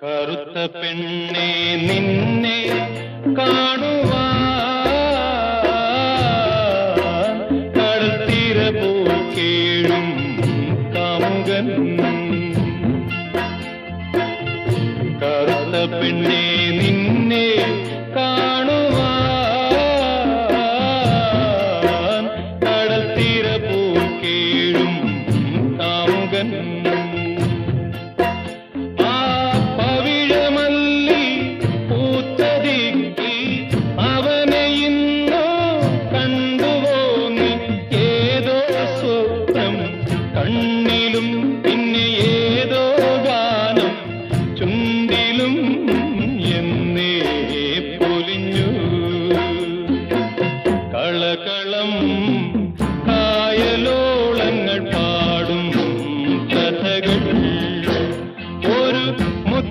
കറുത്ത പെണ്ണെ നിന്നെ കാണുവാൻ കടൽത്തീര പോൽ കേഴും കാമുകൻ. കറുത്ത പെണ്ണെ നിന്നെ കാണുവാൻ കടൽത്തീര പോൽ കേഴും കാമുകൻ. കണ്ണിലും പിന്നെ ഏതോ ഗാനം ചുണ്ടിലും